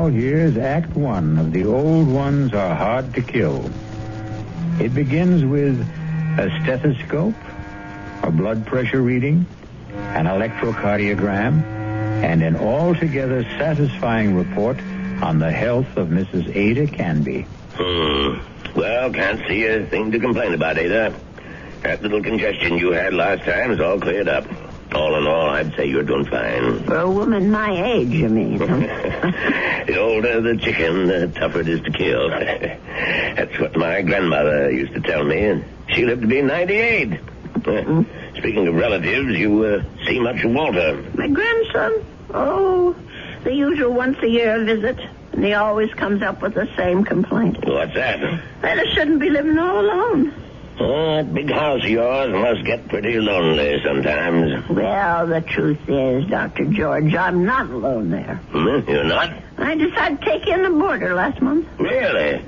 now, here's Act One of The Old Ones Are Hard to Kill. It begins with a stethoscope, a blood pressure reading, an electrocardiogram, and an altogether satisfying report on the health of Mrs. Ada Canby. Well, can't see a thing to complain about, Ada. That little congestion you had last time is all cleared up. All in all, I'd say you're doing fine. For a woman my age, you mean? The older the chicken, the tougher it is to kill. That's what my grandmother used to tell me, and she lived to be 98. Speaking of relatives, you see much of Walter. My grandson? Oh, the usual once-a-year visit. And he always comes up with the same complaint. What's that? That I shouldn't be living all alone. That big house of yours must get pretty lonely sometimes. Well, the truth is, Dr. George, I'm not alone there. You're not? I decided to take in the boarder last month. Really?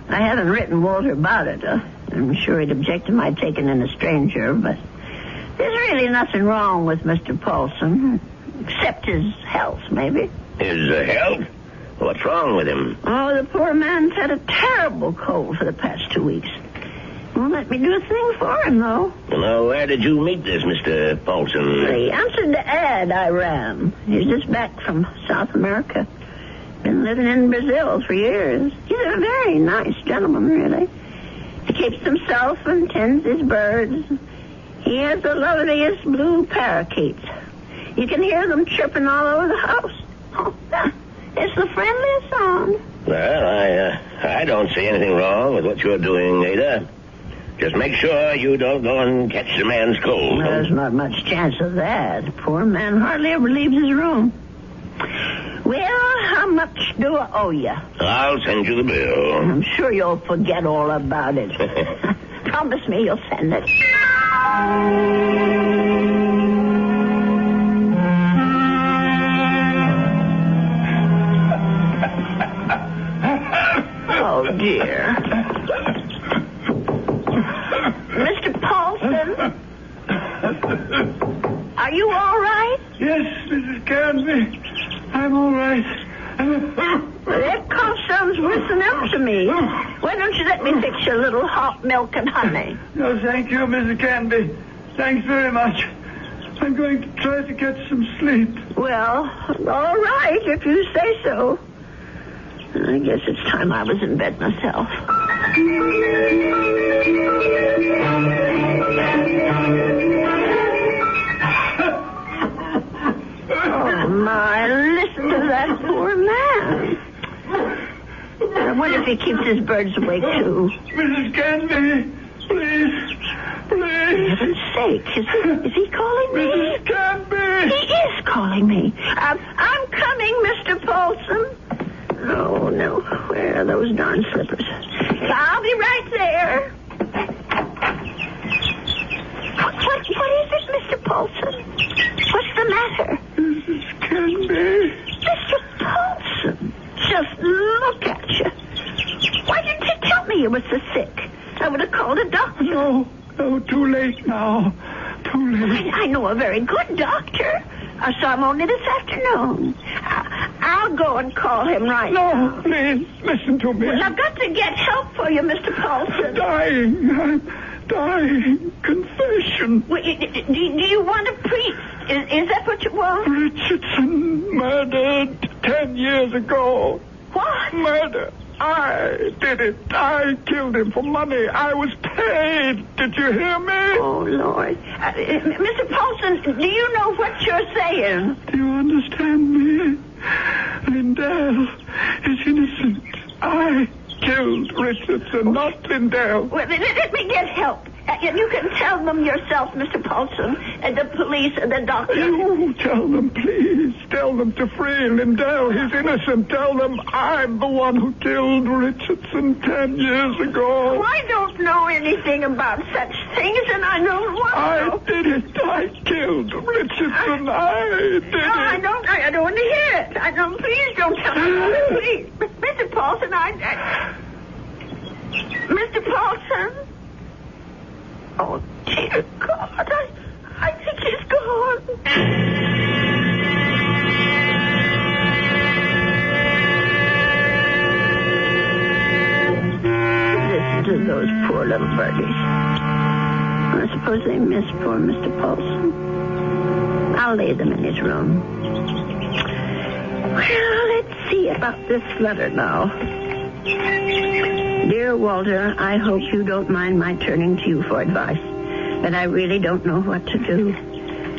I haven't written Walter about it. I'm sure he'd object to my taking in a stranger, but there's really nothing wrong with Mr. Paulson, except his health, maybe. His health? What's wrong with him? Oh, the poor man's had a terrible cold for the past 2 weeks. Won't let me do a thing for him, though. Well, where did you meet this Mr. Paulson? He answered the ad I ran. He's just back from South America. Been living in Brazil for years. He's a very nice gentleman, really. He keeps himself and tends his birds. He has the loveliest blue parakeets. You can hear them chirping all over the house. Oh, it's the friendliest sound. Well, I don't see anything wrong with what you're doing, Ada. Just make sure you don't go and catch the man's cold. There's not much chance of that. The poor man hardly ever leaves his room. Well, how much do I owe you? I'll send you the bill. I'm sure you'll forget all about it. Promise me you'll send it. Oh, dear. Mr. Paulson? Are you all right? Yes, Mrs. Canby. I'm all right. That cough sounds worse than ever to me. Why don't you let me fix you a little hot milk and honey? No, thank you, Mrs. Canby. Thanks very much. I'm going to try to get some sleep. Well, all right, if you say so. I guess it's time I was in bed myself. Oh, my, listen to that poor man. I wonder if he keeps his birds awake, too. Mrs. Canby, please. For heaven's sake, is he calling me? Mrs. Canby! He is calling me. I'm coming, Mr. Paulson. Oh, no. Where are those darn slippers? I'll be right there. What is it, Mr. Paulson? What's the matter? Mrs. Canby. Mr. Paulson, just look at you. Why didn't you tell me you were so sick? I would have called a doctor. No, too late now. Too late. I know a very good doctor. I saw him only this afternoon. I'll go and call him right now. No, please, listen to me. Well, I've got to get help for you, Mr. Paulson. I'm dying. Confession. Well, do you want to preach? Is that what you want? Richardson murdered 10 years ago. What? Murder. I did it. I killed him for money. I was paid. Did you hear me? Oh, Lord. Mr. Paulson, do you know what you're saying? Do you understand me? Lindell is innocent. I killed Richardson, not Lindell. Well, let me get help. You can tell them yourself, Mr. Paulson, and the police and the doctor. You tell them, please. Tell them to free Lindell. He's innocent. Tell them I'm the one who killed Richardson 10 years ago. Oh, I don't know anything about such things, and I don't want to. I did it. I killed Richardson. I did it. I don't want to hear it. Please don't tell me. Please. Mr. Paulson, Mr. Paulson? Oh, dear God, I think he's gone. birdies. I suppose they miss poor Mr. Paulson. I'll lay them in his room. Well, let's see about this letter now. Dear Walter, I hope you don't mind my turning to you for advice, but I really don't know what to do.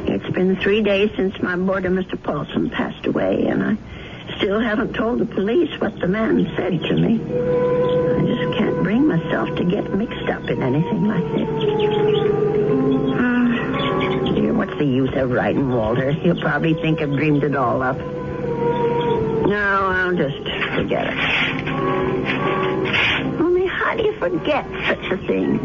It's been 3 days since my boarder, Mr. Paulson, passed away, and I still haven't told the police what the man said to me. I just can't bring myself to get mixed up in anything like this. Dear, what's the use of writing Walter? He'll probably think I've dreamed it all up. No, I'll just forget it. Only how do you forget such a thing?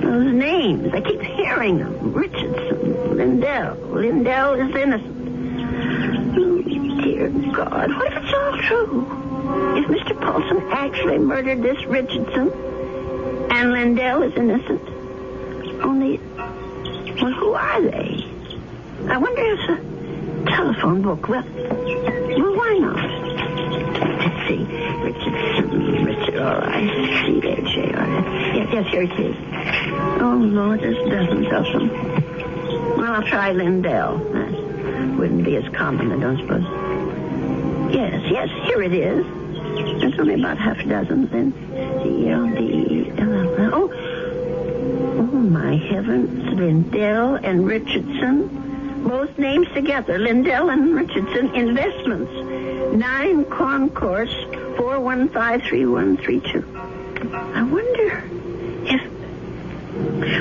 Those names, I keep hearing them. Richardson, Lindell. Lindell is innocent. Oh, dear God, what if it's all true? If Mr. Paulson actually murdered this Richardson and Lindell is innocent? Only, well, who are they? I wonder if the telephone book, well, why not? Let's see. Richard, all right. C-H-A-R-S. Yes, here it is. Oh, Lord, there's dozens of them. Well, I'll try Lindell. That wouldn't be as common, I don't suppose. Yes, here it is. There's only about half a dozen, then. C-L-D-L-L. Oh, my heavens. Lindell and Richardson. Both names together. Lindell and Richardson Investments. 9 Concourse 4153132. I wonder if...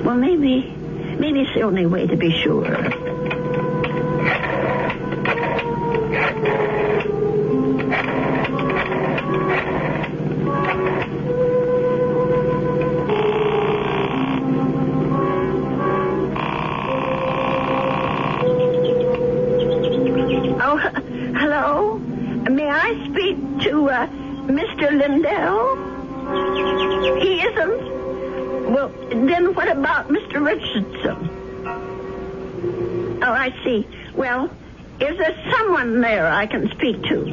Well, maybe it's the only way to be sure. Hello? May I speak to Mr. Lindell? He isn't? Well, then what about Mr. Richardson? Oh, I see. Well, is there someone there I can speak to?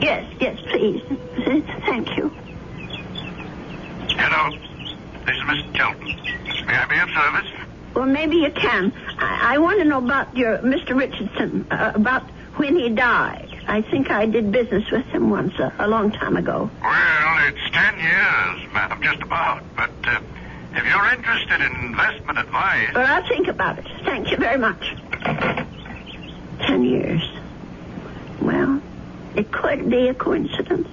Yes, please. Thank you. Hello. This is Mr. Chelton. May I be of service? Well, maybe you can. I want to know about your Mr. Richardson, about when he died. I think I did business with him once, a long time ago. Well, it's 10 years, madam, just about. But if you're interested in investment advice... Well, I'll think about it. Thank you very much. 10 years. Well, it could be a coincidence.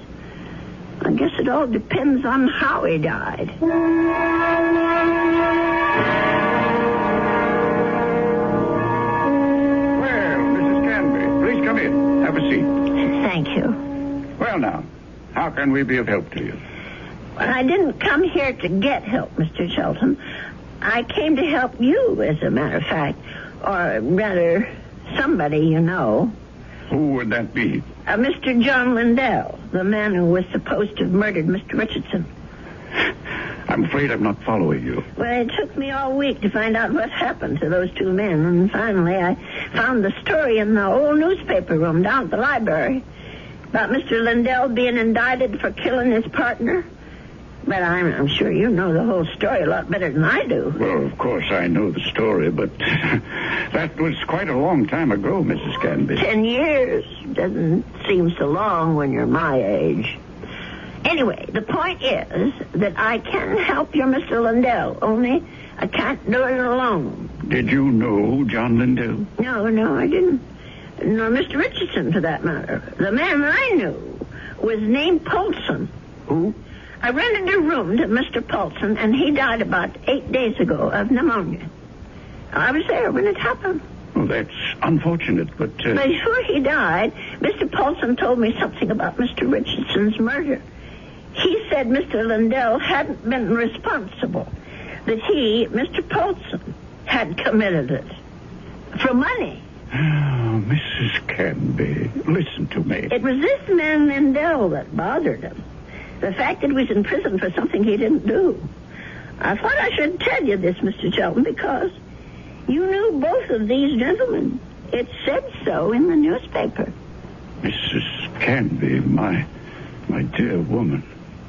I guess it all depends on how he died. Come in. Have a seat. Thank you. Well, now, how can we be of help to you? Well, I didn't come here to get help, Mr. Shelton. I came to help you, as a matter of fact. Or rather, somebody you know. Who would that be? Mr. John Lindell, the man who was supposed to have murdered Mr. Richardson. I'm afraid I'm not following you. Well, it took me all week to find out what happened to those two men, and finally I found the story in the old newspaper room down at the library about Mr. Lindell being indicted for killing his partner. But I'm sure you know the whole story a lot better than I do. Well, of course I know the story, but that was quite a long time ago, Mrs. Canby. 10 years doesn't seem so long when you're my age. Anyway, the point is that I can help your Mr. Lindell, only I can't do it alone. Did you know John Lindell? No, I didn't. Nor Mr. Richardson, for that matter. The man I knew was named Paulson. Who? I rented a room to Mr. Paulson, and he died about 8 days ago of pneumonia. I was there when it happened. Well, that's unfortunate, but... Before he died, Mr. Paulson told me something about Mr. Richardson's murder. He said Mr. Lindell hadn't been responsible, that he, Mr. Paulson, had committed it. For money. Oh, Mrs. Canby, listen to me. It was this man Lindell that bothered him. The fact that he was in prison for something he didn't do. I thought I should tell you this, Mr. Shelton, because you knew both of these gentlemen. It said so in the newspaper. Mrs. Canby, my dear woman.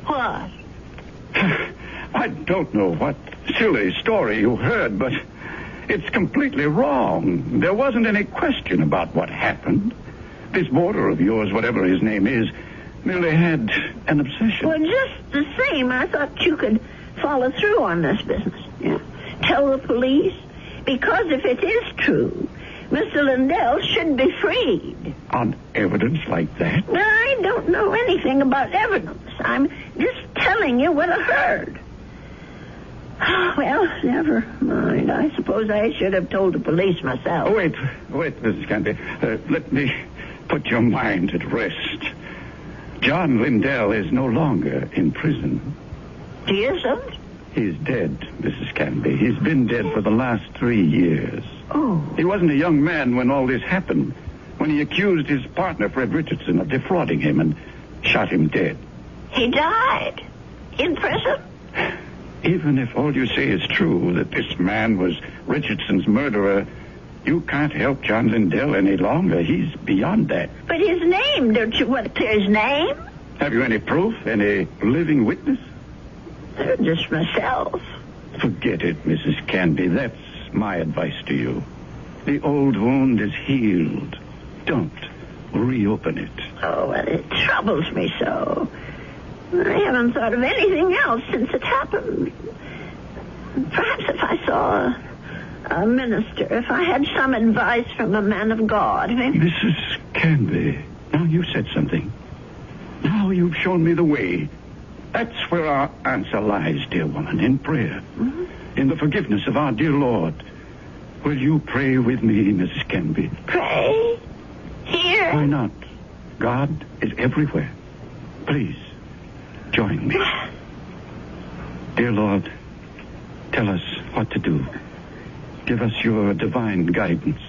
What? I don't know what silly story you heard, but it's completely wrong. There wasn't any question about what happened. This boarder of yours, whatever his name is, merely had an obsession. Well, just the same, I thought you could follow through on this business. Yeah. Tell the police, because if it is true, Mr. Lindell should be freed. On evidence like that? I don't know anything about evidence. I'm just telling you what I heard. Well, never mind. I suppose I should have told the police myself. Oh, wait, Mrs. Canby. Let me put your mind at rest. John Lindell is no longer in prison. He isn't? He's dead, Mrs. Canby. He's been dead for the last 3 years. Oh. He wasn't a young man when all this happened, when he accused his partner, Fred Richardson, of defrauding him and shot him dead. He died? In prison? Even if all you say is true, that this man was Richardson's murderer, you can't help John Lindell any longer. He's beyond that. But his name, don't you want to clear his name? Have you any proof? Any living witness? Just myself. Forget it, Mrs. Canby. That's my advice to you. The old wound is healed. Don't reopen it. Oh, well, it troubles me so. I haven't thought of anything else since it happened. Perhaps if I saw a minister, if I had some advice from a man of God. Mrs. Canby, now you've said something. Now you've shown me the way. That's where our answer lies, dear woman, in prayer. Mm-hmm. In the forgiveness of our dear Lord. Will you pray with me, Mrs. Canby? Pray? Here? Why not? God is everywhere. Please, join me. Dear Lord, tell us what to do. Give us your divine guidance.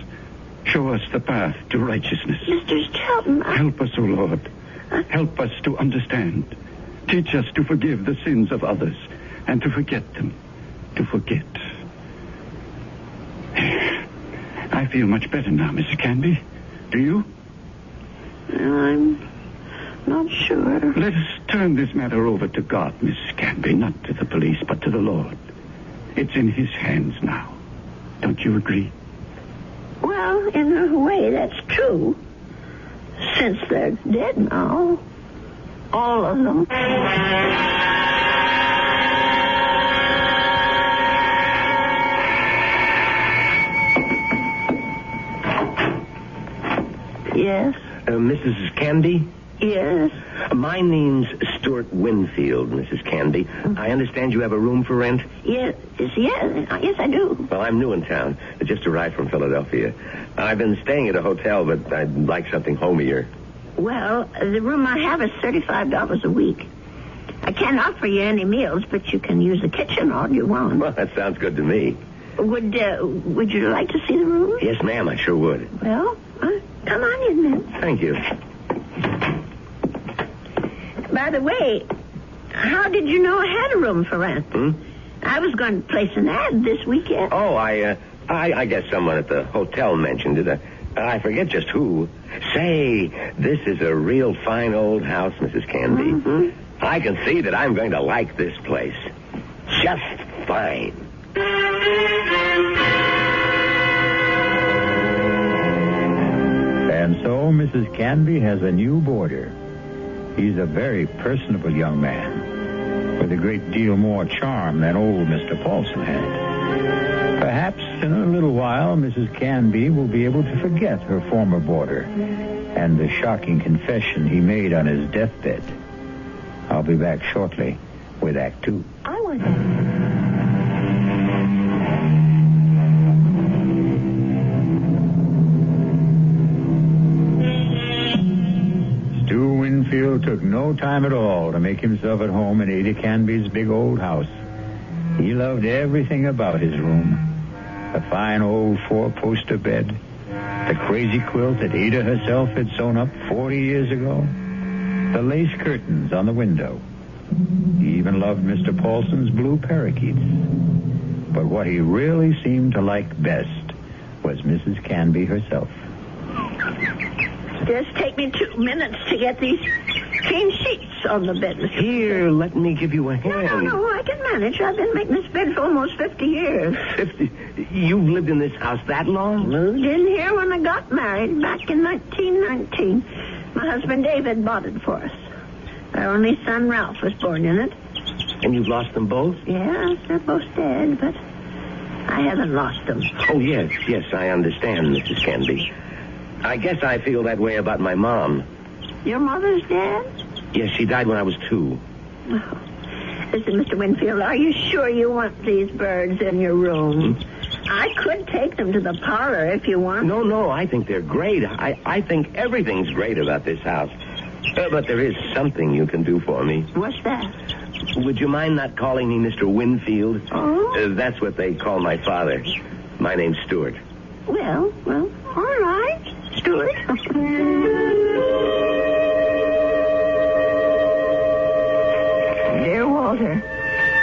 Show us the path to righteousness. Mr. Shelton, Help us, O Lord. Help us to understand. Teach us to forgive the sins of others and to forget them. To forget. I feel much better now, Mrs. Canby. Do you? I'm not sure. Let us turn this matter over to God, Mrs. Canby. Not to the police, but to the Lord. It's in his hands now. Don't you agree? Well, in a way, that's true. Since they're dead now. All of them. Yes? Mrs. Canby? Yes? My name's Stuart Winfield, Mrs. Canby. Mm-hmm. I understand you have a room for rent? Yes, I do. Well, I'm new in town. I just arrived from Philadelphia. I've been staying at a hotel, but I'd like something homier. Well, the room I have is $35 a week. I can't offer you any meals, but you can use the kitchen all you want. Well, that sounds good to me. Would you like to see the room? Yes, ma'am, I sure would. Well, come on in then. Thank you. By the way, how did you know I had a room for rent? I was going to place an ad this weekend. Oh, I guess someone at the hotel mentioned it. I forget just who. Say, this is a real fine old house, Mrs. Canby. Mm-hmm. I can see that I'm going to like this place. Just fine. And so Mrs. Canby has a new boarder. He's a very personable young man with a great deal more charm than old Mr. Paulson had. Perhaps in a little while, Mrs. Canby will be able to forget her former boarder and the shocking confession he made on his deathbed. I'll be back shortly with Act 2. I want to... Winfield took no time at all to make himself at home in Ada Canby's big old house. He loved everything about his room. The fine old four-poster bed, the crazy quilt that Ada herself had sewn up 40 years ago, the lace curtains on the window. He even loved Mr. Paulson's blue parakeets. But what he really seemed to like best was Mrs. Canby herself. Just take me 2 minutes to get these clean sheets. on the bed, Mr. Here, let me give you a hand. No, I can manage. I've been making this bed for almost 50 years. 50? You've lived in this house that long? Moved in here when I got married back in 1919. My husband David bought it for us. Our only son Ralph was born in it. And you've lost them both? Yes, they're both dead, but I haven't lost them. Oh, yes, I understand, Mrs. Canby. I guess I feel that way about my mom. Your mother's dead? Yes, she died when I was 2. Oh. Listen, Mr. Winfield, are you sure you want these birds in your room? I could take them to the parlor if you want. No, I think they're great. I think everything's great about this house. But there is something you can do for me. What's that? Would you mind not calling me Mr. Winfield? Oh? That's what they call my father. My name's Stuart. Well, all right, Stuart. Dear Walter,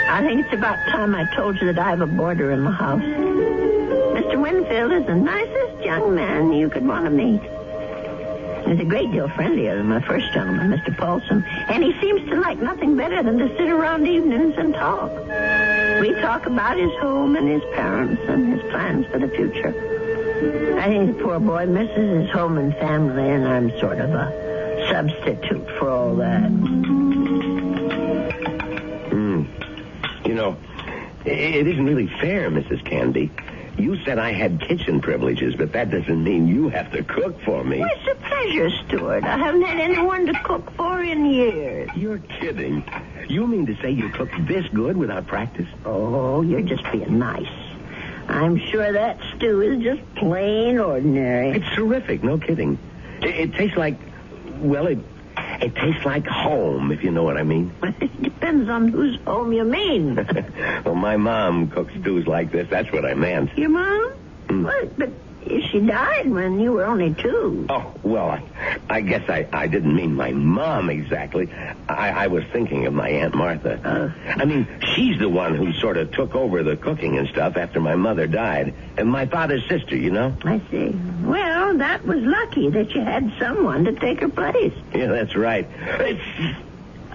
I think it's about time I told you that I have a boarder in my house. Mr. Winfield is the nicest young man you could want to meet. He's a great deal friendlier than my first gentleman, Mr. Paulson, and he seems to like nothing better than to sit around evenings and talk. We talk about his home and his parents and his plans for the future. I think the poor boy misses his home and family, and I'm sort of a substitute for all that. You know, it isn't really fair, Mrs. Canby. You said I had kitchen privileges, but that doesn't mean you have to cook for me. Well, it's a pleasure, Stuart. I haven't had anyone to cook for in years. You're kidding. You mean to say you cook this good without practice? Oh, you're just being nice. I'm sure that stew is just plain ordinary. It's terrific, no kidding. It tastes like, well, it tastes like home, if you know what I mean. It depends on whose home you mean. Well, my mom cooks stews like this. That's what I meant. Your mom? Well, but she died when you were only 2. Oh, well, I guess I didn't mean my mom exactly. I was thinking of my Aunt Martha. I mean, she's the one who sort of took over the cooking and stuff after my mother died. And my father's sister, you know? I see. Well, that was lucky that you had someone to take her place. Yeah, that's right.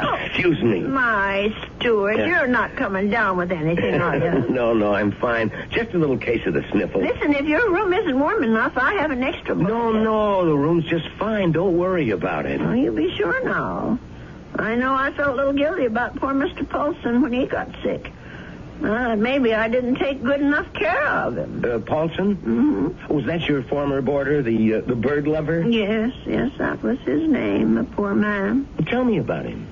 Excuse me. My, Stuart, you're not coming down with anything, are you? No, I'm fine. Just a little case of the sniffles. Listen, if your room isn't warm enough, I have an extra book. No, the room's just fine. Don't worry about it. Oh, you be sure now. I know I felt a little guilty about poor Mr. Paulson when he got sick. Maybe I didn't take good enough care of him. Paulson? Mm-hmm. Was that your former boarder, the bird lover? Yes, that was his name, the poor man. Tell me about him.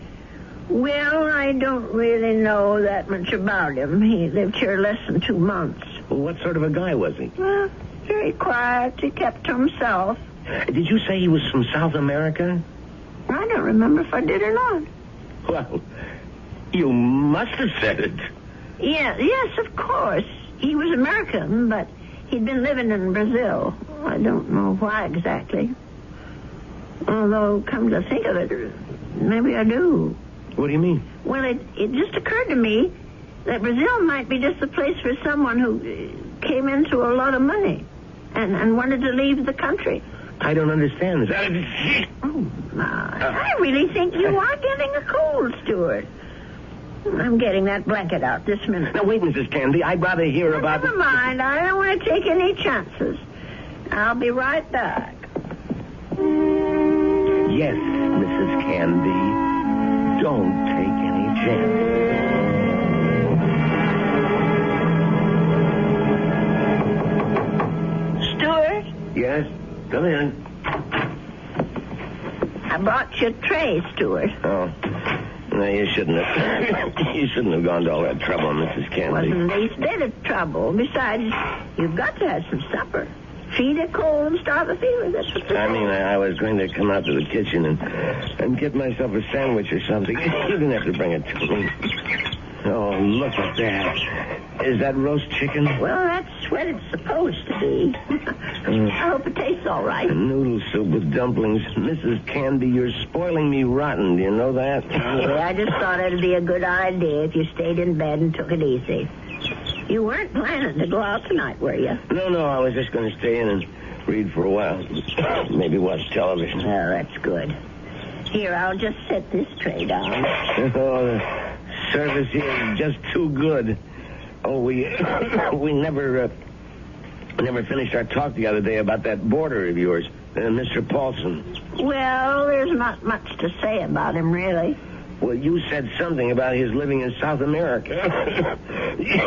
Well, I don't really know that much about him. He lived here less than 2 months. Well, what sort of a guy was he? Well, very quiet. He kept to himself. Did you say he was from South America? I don't remember if I did or not. Well, you must have said it. Yes, of course. He was American, but he'd been living in Brazil. I don't know why exactly. Although, come to think of it, maybe I do. What do you mean? Well, it just occurred to me that Brazil might be just the place for someone who came into a lot of money and wanted to leave the country. I don't understand this. Oh, my. I really think you are getting a cold, Stuart. I'm getting that blanket out this minute. Now, wait, Mrs. Canby. I'd rather hear about... Never mind. I don't want to take any chances. I'll be right back. Yes, Mrs. Canby. Don't take any chances. Stuart? Yes? Come in. I brought you a tray, Stuart. Oh. No, you shouldn't have gone to all that trouble, Mrs. Canby. Wasn't the least bit of trouble. Besides, you've got to have some supper. Feed it cold and starve a fever. That's what I mean, I was going to come out to the kitchen and get myself a sandwich or something. You didn't have to bring it to me. Oh, look at that. Is that roast chicken? Well, that's what it's supposed to be. I hope it tastes all right. Noodle soup with dumplings. Mrs. Canby, you're spoiling me rotten. Do you know that? Yeah, I just thought it'd be a good idea if you stayed in bed and took it easy. You weren't planning to go out tonight, were you? No, I was just going to stay in and read for a while. Maybe watch television. Oh, that's good. Here, I'll just set this tray down. Oh, the service here is just too good. Oh, we never finished our talk the other day about that boarder of yours, Mr. Paulson. Well, there's not much to say about him, really. Well, you said something about his living in South America.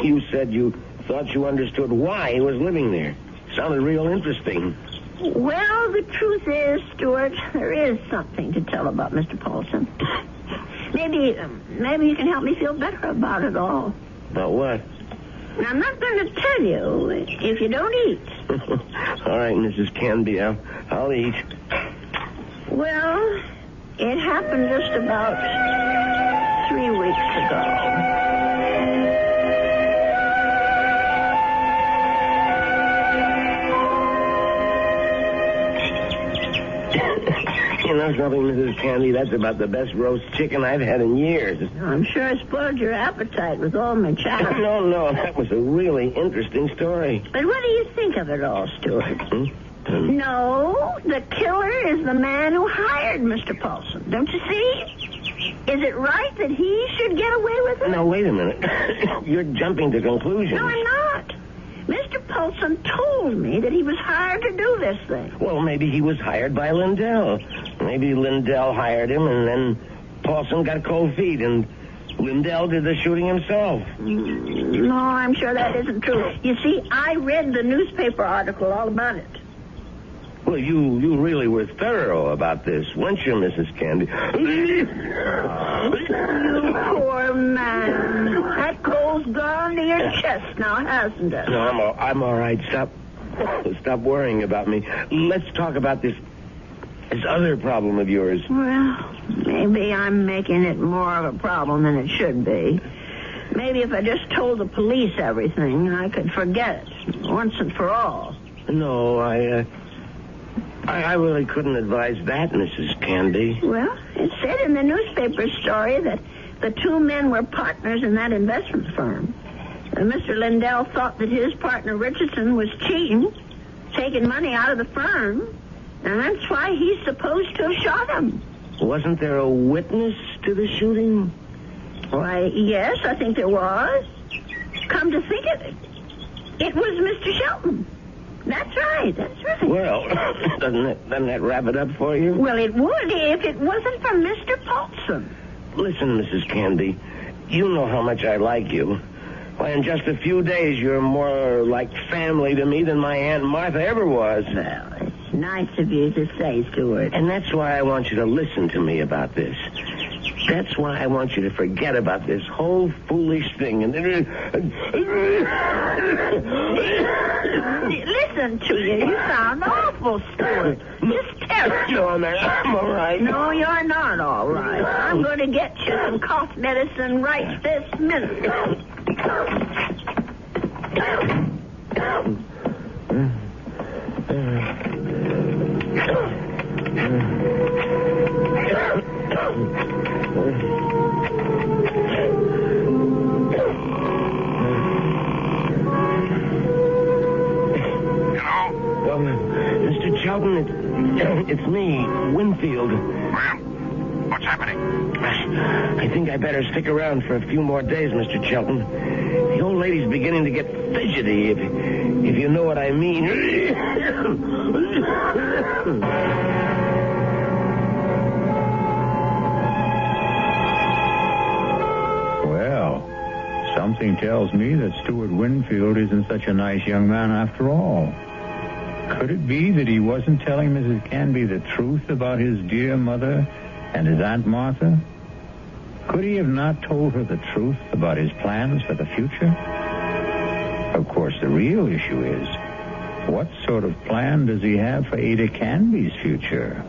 You said you thought you understood why he was living there. Sounded real interesting. Well, the truth is, Stuart, there is something to tell about Mr. Paulson. Maybe you can help me feel better about it all. About what? I'm not going to tell you if you don't eat. All right, Mrs. Canby, I'll eat. Well, it happened just about 3 weeks ago. You know something, Mrs. Candy? That's about the best roast chicken I've had in years. I'm sure I spoiled your appetite with all my chatter. No, that was a really interesting story. But what do you think of it all, Stuart? No, the killer is the man who hired Mr. Paulson. Don't you see? Is it right that he should get away with it? Now, wait a minute. You're jumping to conclusions. No, I'm not. Mr. Paulson told me that he was hired to do this thing. Well, maybe he was hired by Lindell. Maybe Lindell hired him, and then Paulson got cold feet, and Lindell did the shooting himself. No, I'm sure that isn't true. You see, I read the newspaper article all about it. Well, you really were thorough about this, weren't you, Mrs. Candy? You poor man. That cold's gone to your chest now, hasn't it? No, I'm all right. Stop worrying about me. Let's talk about this other problem of yours. Well, maybe I'm making it more of a problem than it should be. Maybe if I just told the police everything, I could forget it once and for all. No, I really couldn't advise that, Mrs. Candy. Well, it said in the newspaper story that the two men were partners in that investment firm. Mr. Lindell thought that his partner Richardson was cheating, taking money out of the firm, and that's why he's supposed to have shot him. Wasn't there a witness to the shooting? Why, yes, I think there was. Come to think of it, it was Mr. Shelton. That's right. Well, doesn't that wrap it up for you? Well, it would if it wasn't for Mr. Paulson. Listen, Mrs. Candy, you know how much I like you. Why, in just a few days, you're more like family to me than my Aunt Martha ever was. Well, it's nice of you to say, Stuart. And that's why I want you to listen to me about this. That's why I want you to forget about this whole foolish thing. And listen to you. You sound awful, Stuart. Just terrible. No, I'm all right. No, you're not all right. I'm going to get you some cough medicine right this minute. Mr. Shelton, it's me, Winfield. Well, what's happening? I think I better stick around for a few more days, Mr. Shelton. The old lady's beginning to get fidgety, if you know what I mean. Well, something tells me that Stuart Winfield isn't such a nice young man after all. Could it be that he wasn't telling Mrs. Canby the truth about his dear mother and his Aunt Martha? Could he have not told her the truth about his plans for the future? Of course, the real issue is, what sort of plan does he have for Ada Canby's future?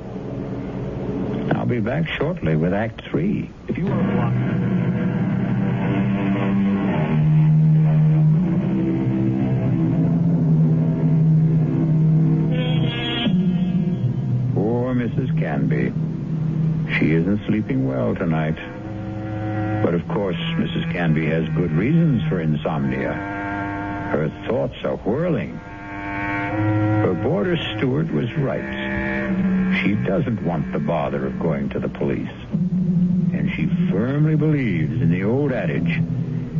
I'll be back shortly with Act 3. If you want to watch... Mrs. Canby. She isn't sleeping well tonight. But of course, Mrs. Canby has good reasons for insomnia. Her thoughts are whirling. Her boarder Stuart was right. She doesn't want the bother of going to the police. And she firmly believes in the old adage,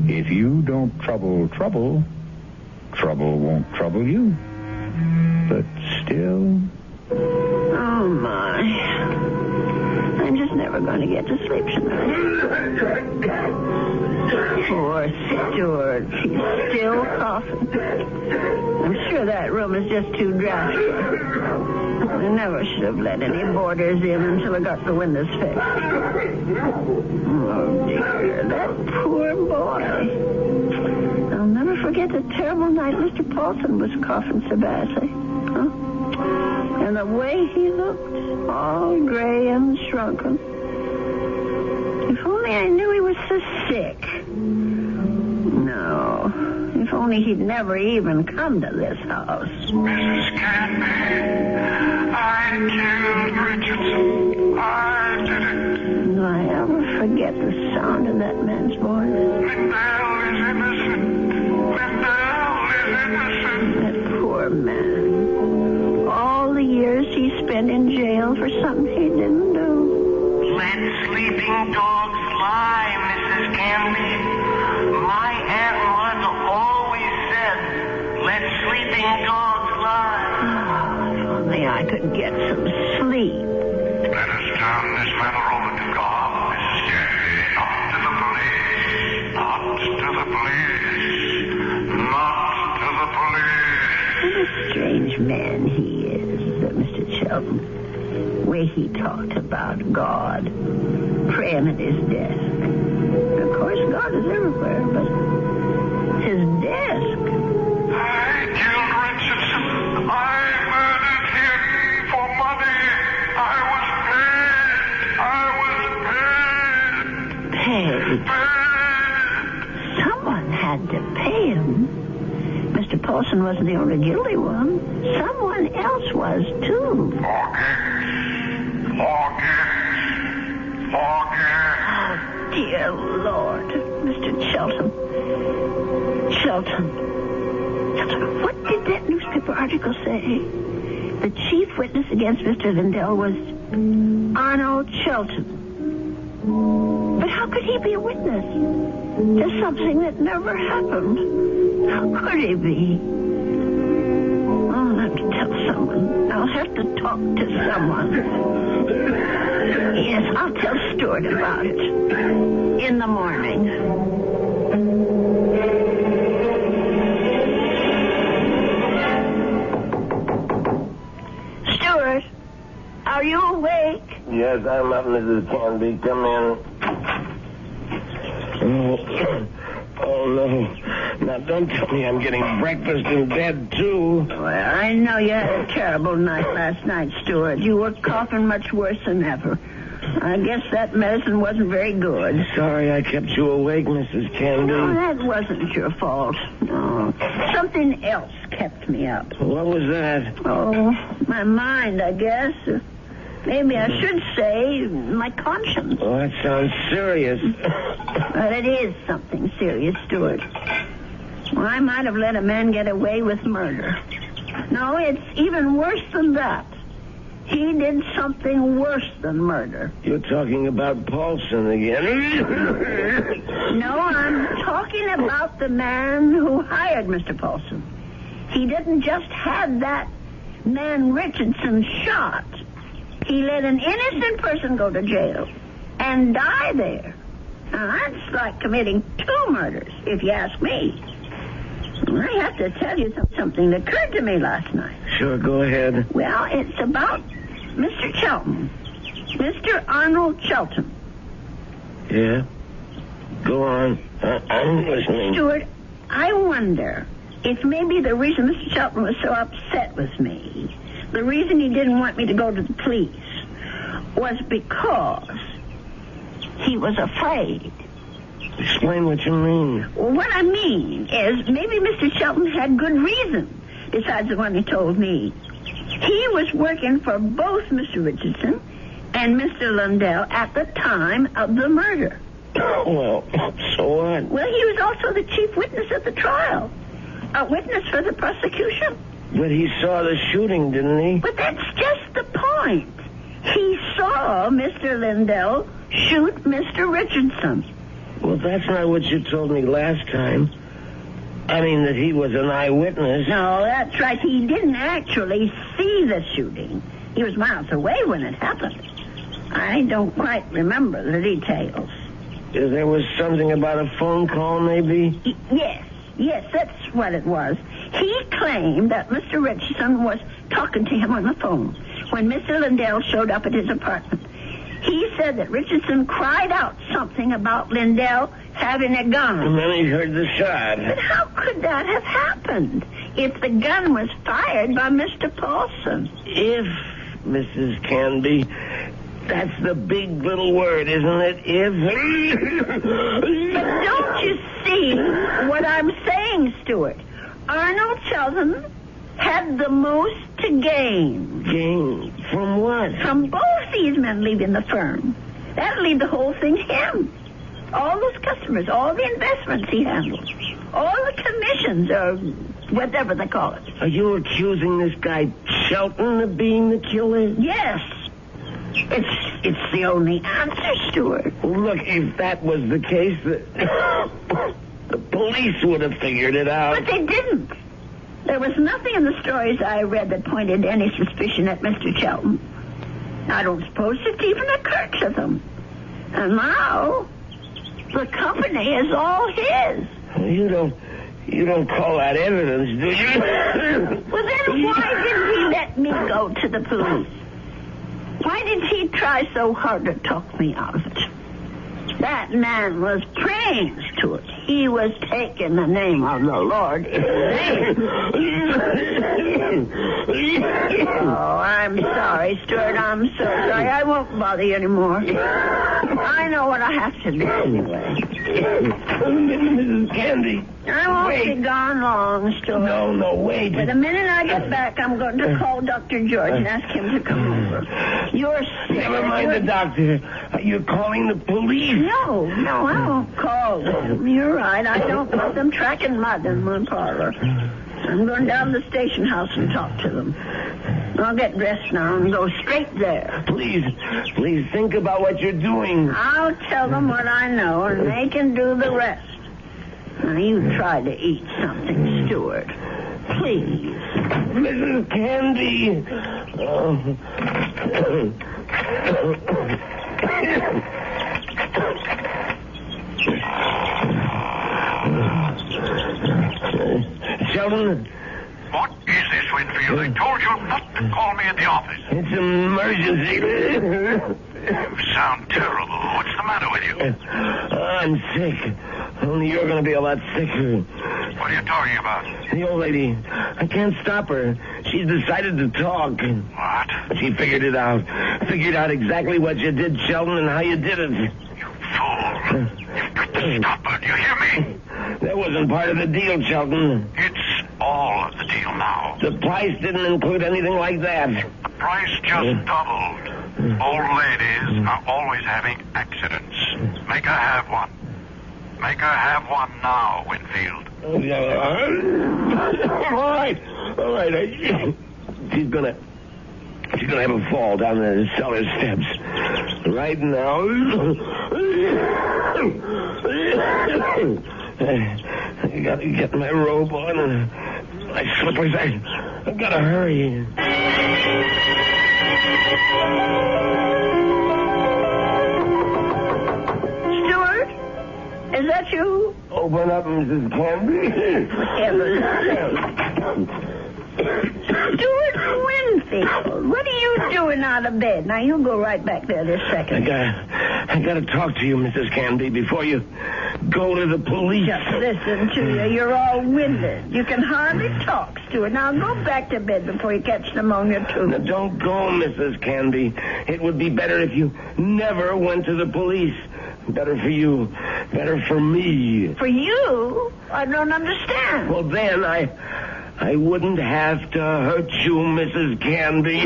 if you don't trouble trouble, trouble won't trouble you. But still... Oh, my. I'm just never going to get to sleep tonight. Poor Stuart. He's still coughing. I'm sure that room is just too drafty. I never should have let any boarders in until I got the windows fixed. Oh, dear. That poor boy. I'll never forget the terrible night Mr. Paulson was coughing so badly. Huh? And the way he looked, all gray and shrunken. If only I knew he was so sick. No. If only he'd never even come to this house. Mrs. Canby, I killed Richardson. I did it. Do I ever forget the sound of that man's voice? Lindell is innocent. Lindell is innocent. That poor man. All the years he spent in jail for something he didn't do. Let sleeping dogs lie, Mrs. Canby. My Aunt Martha always said, let sleeping dogs lie. Oh, if only I could get some sleep. Let us turn this matter over to God, Mrs. Canby. Not to the police. Not to the police. Not to the police. What a strange man he is, Mr. Shelton. The way he talked about God, praying at his desk. Of course, God is everywhere, but his desk. I killed Richardson. I murdered him for money. I was paid. Paid? Someone had to pay him. Mr. Paulson wasn't the only guilty one. Someone else was, too. Forget. Oh, dear Lord. Mr. Shelton, what did that newspaper article say? The chief witness against Mr. Lindell was Arnold Shelton. But how could he be a witness to something that never happened? How could he be? I'll have to tell someone. I'll have to talk to someone. Yes, I'll tell Stuart about it. In the morning. Stuart, are you awake? Yes, I'm up, Mrs. Canby. Come in. Oh, no. Now, don't tell me I'm getting breakfast in bed, too. Well, I know you had a terrible night last night, Stuart. You were coughing much worse than ever. I guess that medicine wasn't very good. Sorry I kept you awake, Mrs. Canby. No, that wasn't your fault. No. Something else kept me up. What was that? Oh, my mind, I guess. Maybe I should say my conscience. Oh, that sounds serious. But it is something serious, Stuart. Well, I might have let a man get away with murder. No, it's even worse than that. He did something worse than murder. You're talking about Paulson again. No, I'm talking about the man who hired Mr. Paulson. He didn't just have that man Richardson shot. He let an innocent person go to jail and die there. Now, that's like committing 2 murders, if you ask me. I have to tell you something that occurred to me last night. Sure, go ahead. Well, it's about Mr. Shelton. Mr. Arnold Shelton. Yeah? Go on. I'm listening. Stuart, I wonder if maybe the reason Mr. Shelton was so upset with me, the reason he didn't want me to go to the police, was because he was afraid. Explain what you mean. Well, what I mean is maybe Mr. Shelton had good reason besides the one he told me. He was working for both Mr. Richardson and Mr. Lindell at the time of the murder. Well, so what? Well, he was also the chief witness at the trial. A witness for the prosecution. But he saw the shooting, didn't he? But that's just the point. saw Mr. Lindell shoot Mr. Richardson. Well, that's not what you told me last time. I mean that he was an eyewitness. No, that's right. He didn't actually see the shooting. He was miles away when it happened. I don't quite remember the details. There was something about a phone call, maybe? Yes, that's what it was. He claimed that Mr. Richardson was talking to him on the phone when Mr. Lindell showed up at his apartment. He said that Richardson cried out something about Lindell having a gun. And then he heard the shot. But how could that have happened if the gun was fired by Mr. Paulson? If, Mrs. Canby, that's the big little word, isn't it? If. But don't you see what I'm saying, Stuart? Arnold Sheldon had the most to gain. Gain? From what? From both these men leaving the firm. That'll leave the whole thing to him. All those customers, all the investments he handles, all the commissions, or whatever they call it. Are you accusing this guy Shelton of being the killer? Yes. It's the only answer, Stuart. Look, if that was the case, the police would have figured it out. But they didn't. There was nothing in the stories I read that pointed any suspicion at Mr. Shelton. I don't suppose it even occurred to them. And now, the company is all his. You don't call that evidence, do you? Well, then why didn't he let me go to the police? Why did he try so hard to talk me out of it? That man was praying to it. He was taking the name of the Lord in vain. Oh, I'm sorry, Stuart. I'm so sorry. I won't bother you anymore. I know what I have to do anyway. Mrs. Candy. I won't be gone long, Stuart. No, wait. But the minute I get back, I'm going to call Dr. George and ask him to come over. You're sick. Never mind the doctor. You're calling the police. No, I won't call them. You're right. I don't want them tracking mud in my parlor. I'm going down to the station house and talk to them. I'll get dressed now and go straight there. Please think about what you're doing. I'll tell them what I know, and they can do the rest. Now, you try to eat something, Stuart. Please. Mrs. Candy. Sheldon? What is this, Winfield? I told you not to call me at the office. It's an emergency. You sound terrible. What's the matter with you? I'm sick. Only you're going to be a lot sicker. What are you talking about? The old lady. I can't stop her. She's decided to talk. What? She figured it out. Figured out exactly what you did, Sheldon, and how you did it. You fool. You've got to stop her. Do you hear me? That wasn't part of the deal, Sheldon. It's all of the deal now. The price didn't include anything like that. The price just doubled. Old ladies are always having accidents. Make her have one. Make her have one now, Winfield. All right. She's gonna have a fall down the cellar steps. Right now. I gotta get my robe on and my slippers. I gotta hurry. Stuart? Is that you? Open up, Mrs. Canby. Stuart Winfield, what are you doing out of bed? Now, you go right back there this second. I gotta talk to you, Mrs. Canby, before you go to the police. Just listen to you. You're all winded. You can hardly talk, Stuart. Now, go back to bed before you catch pneumonia, too. Now, don't go, Mrs. Canby. It would be better if you never went to the police. Better for you. Better for me. For you? I don't understand. Well, then I wouldn't have to hurt you, Mrs. Canby.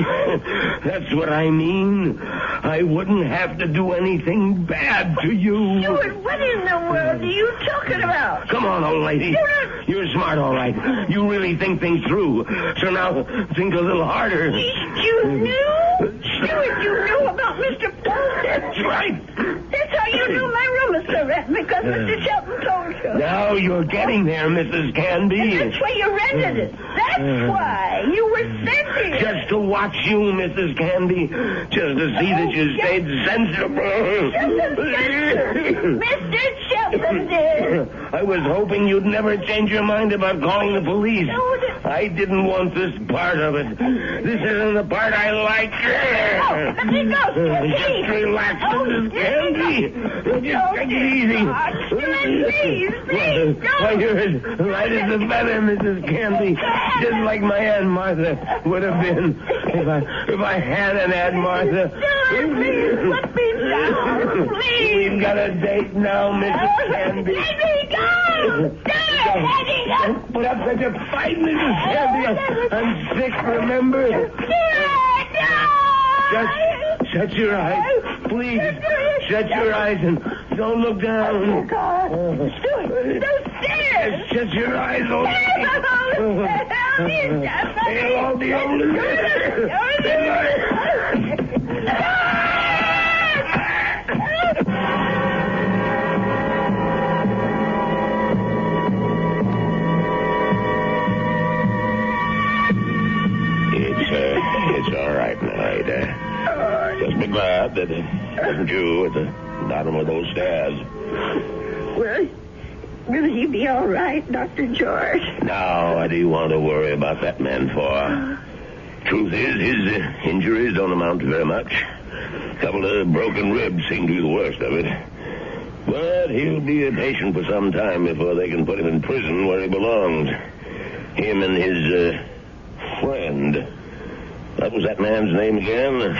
That's what I mean. I wouldn't have to do anything bad to you. Stuart, what in the world are you talking about? Come on, old lady. Stuart! You're smart, all right. You really think things through. So now think a little harder. You knew? Stuart, you knew about Mr. That's right. That's how you knew my room was so red, because Mr. Shelton told you. Now you're getting there, Mrs. Canby. That's why you rented it. That's why. You were sent here. Just to watch you, Mrs. Canby. Just to see that you stayed sensible. Mr. Shelton, dear. I was hoping you'd never change your mind about calling the police. I didn't want this part of it. This isn't the part I like. Let me go. Just relax, Mrs. Canby. Just take it easy. Please, Why, you're as light as a feather, Mrs. Canby. Just like my Aunt Martha would have been if I had an Aunt Martha. Please, let me down. Please. We've got a date now, Mrs. Canby. Let me go. Don't put up such a fight, Mrs. Canby. I'm sick, remember? Just shut your eyes. Please, shut your eyes and don't look down. Oh, God. Stuart, those stairs. Just shut your eyes. They'll all be over. It's all right now, Ada. Just be glad that it wasn't you at the bottom of those stairs. Will he be all right, Dr. George? Now, what do you want to worry about that man for? Truth is, his injuries don't amount to very much. A couple of broken ribs seem to be the worst of it. But he'll be a patient for some time before they can put him in prison where he belongs. Him and his friend. What was that man's name again?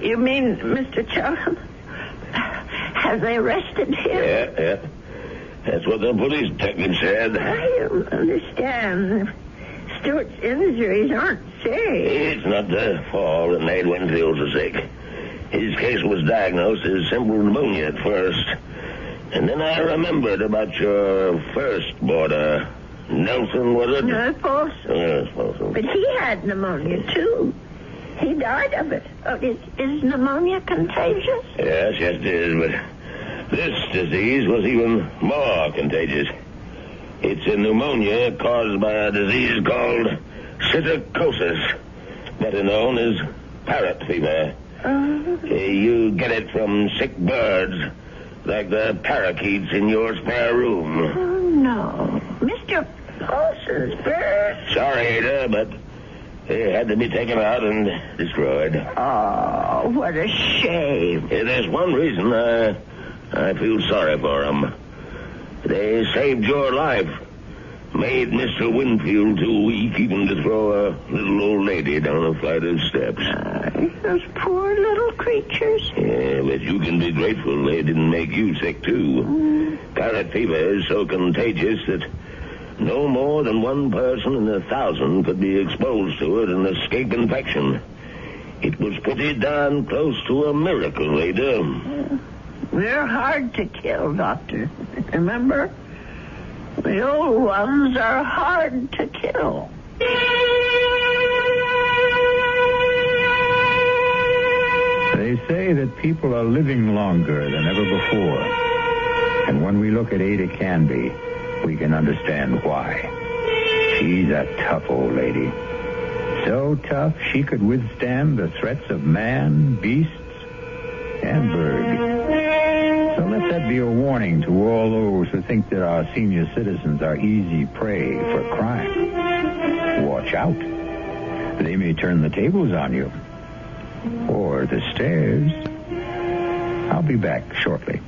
You mean Mr. Charlton? Have they arrested him? Yeah. That's what the police detective said. I don't understand. Stuart's injuries aren't serious. It's not the fall that made Winfield so sick. His case was diagnosed as simple pneumonia at first. And then I remembered about your first boarder. Nelson, was it? No, Paulson. Yes, Paulson. But he had pneumonia, too. He died of it. Oh, is pneumonia contagious? Yes, it is, but this disease was even more contagious. It's a pneumonia caused by a disease called psittacosis, better known as parrot fever. You get it from sick birds, like the parakeets in your spare room. Oh, no. Mr. Paulson's bird. Sorry, Ada, but they had to be taken out and destroyed. Oh, what a shame. There's one reason I feel sorry for them. They saved your life. Made Mr. Winfield too weak even to throw a little old lady down a flight of steps. Those poor little creatures. Yeah, but you can be grateful they didn't make you sick, too. Parrot fever is so contagious that no more than one person in 1,000 could be exposed to it and escape infection. It was pretty darn close to a miracle, Ada. We're hard to kill, Doctor. Remember? The old ones are hard to kill. They say that people are living longer than ever before. And when we look at Ada Canby, we can understand why. She's a tough old lady. So tough she could withstand the threats of man, beasts, and bird. So let that be a warning to all those who think that our senior citizens are easy prey for crime. Watch out. They may turn the tables on you. Or the stairs. I'll be back shortly.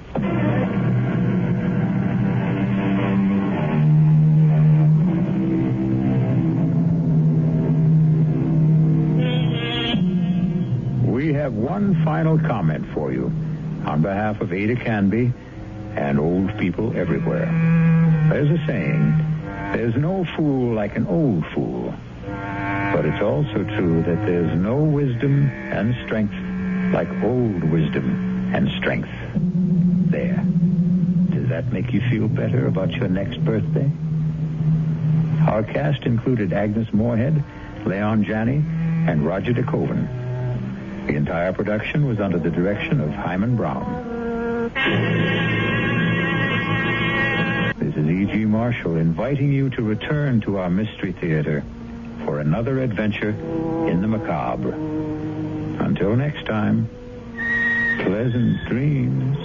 We have one final comment for you on behalf of Ada Canby and old people everywhere. There's a saying, there's no fool like an old fool. But it's also true that there's no wisdom and strength like old wisdom and strength. There. Does that make you feel better about your next birthday? Our cast included Agnes Moorehead, Leon Janney, and Roger DeKoven. The entire production was under the direction of Hyman Brown. This is E.G. Marshall inviting you to return to our Mystery Theater for another adventure in the macabre. Until next time, pleasant dreams.